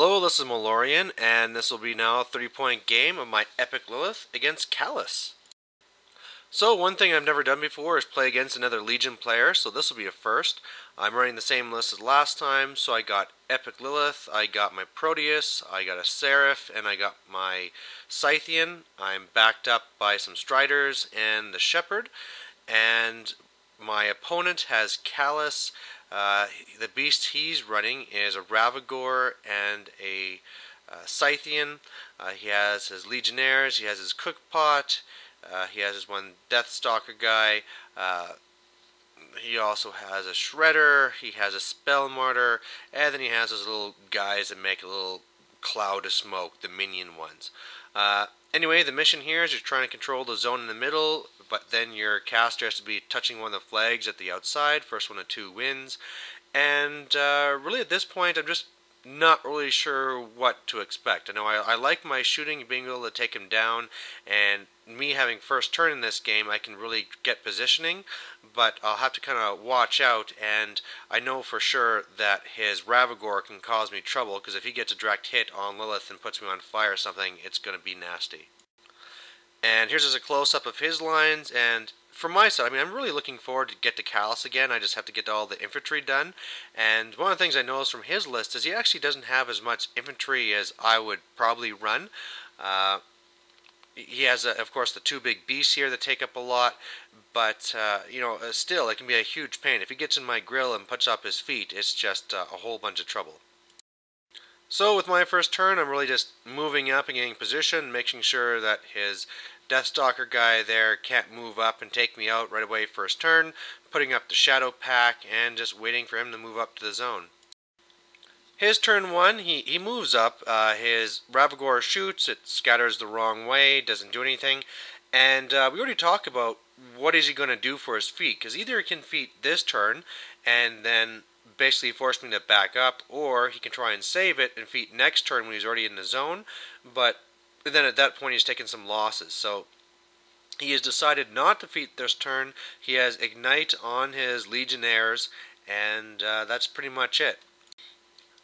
Hello, this is Malorian, and this will be now a 3-point game of my epic Lylyth against Kallus. So, one thing I've never done before is play against another Legion player, so this will be a first. I'm running the same list as last time, so I got epic Lylyth, I got my Proteus, I got a Seraph, and I got my Scythian. I'm backed up by some Striders and the Shepherd, and my opponent has Kallus. The beast he's running is a Ravagore and a Scythian. He has his Legionnaires, he has his Cookpot, he has his one Deathstalker guy, he also has a Shredder, he has a Spell Martyr, and then he has his little guys that make a little cloud of smoke, the minion ones. Anyway, the mission here is you're trying to control the zone in the middle, but then your caster has to be touching one of the flags at the outside. First one of 2 wins. And really at this point, I'm just not really sure what to expect. I know I like my shooting, being able to take him down, and me having first turn in this game, I can really get positioning, but I'll have to kind of watch out, and I know for sure that his Ravagore can cause me trouble, because if he gets a direct hit on Lylyth and puts me on fire or something, it's going to be nasty. And here's just a close-up of his lines, and from my side, I mean, I'm really looking forward to get to Kallus again. I just have to get all the infantry done. And one of the things I noticed from his list is he actually doesn't have as much infantry as I would probably run. He has, of course, the 2 big beasts here that take up a lot. But, still, it can be a huge pain. If he gets in my grill and puts up his feet, it's just a whole bunch of trouble. So with my first turn, I'm really just moving up and getting position, making sure that his Deathstalker guy there can't move up and take me out right away first turn, putting up the Shadow Pack, and just waiting for him to move up to the zone. His turn 1, he moves up, his Ravagore shoots, it scatters the wrong way, doesn't do anything, and we already talked about what is he going to do for his feat, because either he can feat this turn, and then basically force me to back up, or he can try and save it and feat next turn when he's already in the zone, but then at that point he's taken some losses. So he has decided not to feat this turn. He has Ignite on his Legionnaires, and that's pretty much it.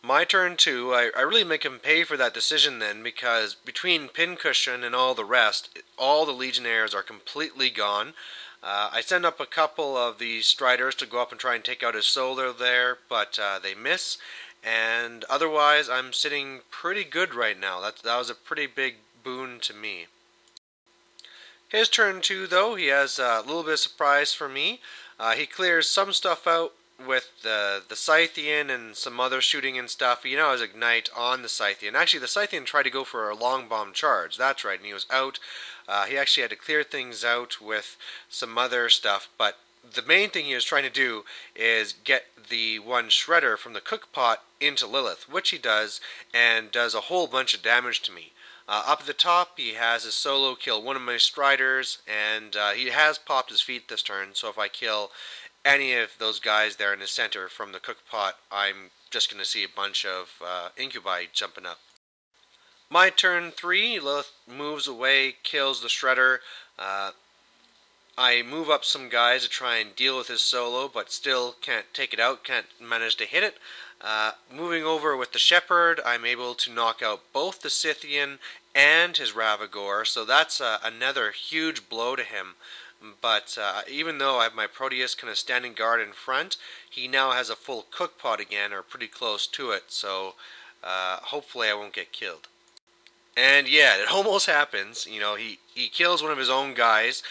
My turn 2, I really make him pay for that decision then, because between Pincushion and all the rest, all the Legionnaires are completely gone. I send up a couple of the Striders to go up and try and take out his Solar there, but they miss. And otherwise, I'm sitting pretty good right now. That was a pretty big boon to me. His turn 2, though, he has a little bit of surprise for me. He clears some stuff out with the Scythian and some other shooting and stuff. He now has Ignite on the Scythian. Actually, the Scythian tried to go for a long bomb charge. That's right, and he was out. He actually had to clear things out with some other stuff, but the main thing he was trying to do is get the one Shredder from the Cookpot into Lylyth, which he does, and does a whole bunch of damage to me. Up at the top, he has his solo kill one of my Striders, and he has popped his feet this turn, so if I kill any of those guys there in the center from the Cookpot, I'm just going to see a bunch of Incubi jumping up. My turn 3, Lylyth moves away, kills the Shredder. I move up some guys to try and deal with his solo, but still can't take it out, can't manage to hit it. Moving over with the Shepherd, I'm able to knock out both the Scythian and his Ravagore, so that's another huge blow to him. But even though I have my Proteus kind of standing guard in front, he now has a full Cookpot again, or pretty close to it, so hopefully I won't get killed. And yeah, it almost happens. You know, he kills one of his own guys.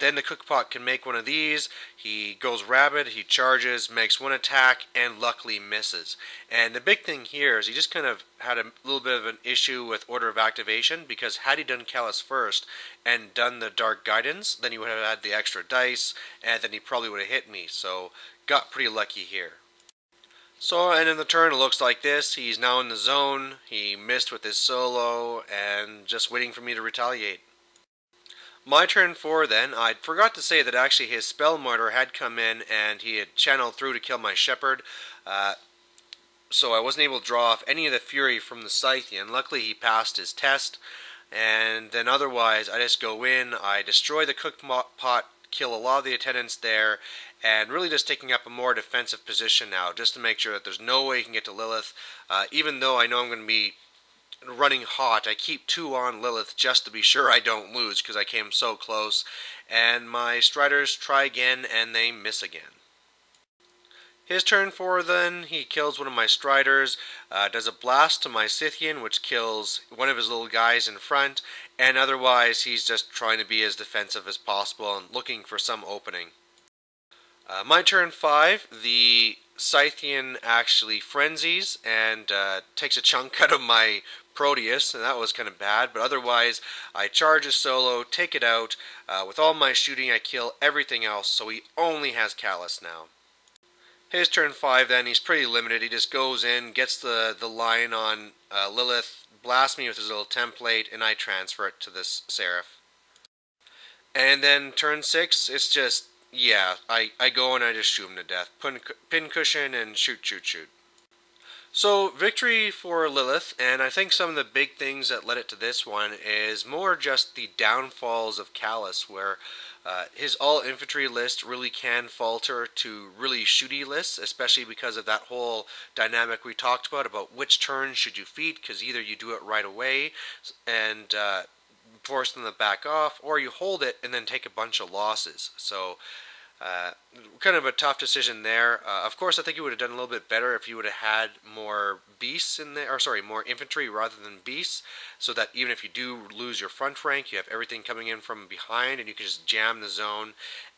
Then the Cookpot can make one of these. He goes rabid, he charges, makes one attack, and luckily misses. And the big thing here is he just kind of had a little bit of an issue with order of activation, because had he done Kallus first and done the Dark Guidance, then he would have had the extra dice, and then he probably would have hit me. So got pretty lucky here. So, and in the turn it looks like this. He's now in the zone, he missed with his solo, and just waiting for me to retaliate. My turn 4 then, I forgot to say that actually his Spell Martyr had come in and he had channeled through to kill my Shepherd. So I wasn't able to draw off any of the Fury from the Scythian. Luckily he passed his test, and then otherwise I just go in, I destroy the Cookpot, kill a lot of the attendants there, and really just taking up a more defensive position now, just to make sure that there's no way you can get to Lylyth. Even though I know I'm going to be running hot, I keep 2 on Lylyth just to be sure I don't lose, because I came so close. And my Striders try again, and they miss again. His turn 4 then, he kills one of my Striders, does a blast to my Scythian, which kills one of his little guys in front, and otherwise he's just trying to be as defensive as possible and looking for some opening. My turn 5, the Scythian actually frenzies and takes a chunk out of my Proteus, and that was kind of bad, but otherwise I charge a solo, take it out. With all my shooting I kill everything else, so he only has Kallus now. His turn 5 then, he's pretty limited. He just goes in, gets the line on Lylyth, blasts me with his little template, and I transfer it to this Seraph. And then turn 6, it's just, yeah, I go and I just shoot him to death. Pin cushion and shoot, shoot, shoot. So, victory for Lylyth, and I think some of the big things that led it to this one is more just the downfalls of Kallus, where his all-infantry list really can falter to really shooty lists, especially because of that whole dynamic we talked about which turn should you feed, because either you do it right away and force them to back off, or you hold it and then take a bunch of losses. So, kind of a tough decision there. Of course, I think you would have done a little bit better if you would have had more beasts in there, or sorry, more infantry rather than beasts, so that even if you do lose your front rank, you have everything coming in from behind, and you can just jam the zone.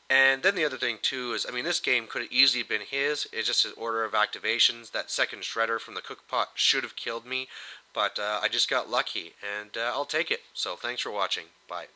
And then the other thing too is, I mean, this game could have easily been his. It's just his order of activations. That second shredder from the cookpot should have killed me, but I just got lucky, and I'll take it. So thanks for watching. Bye.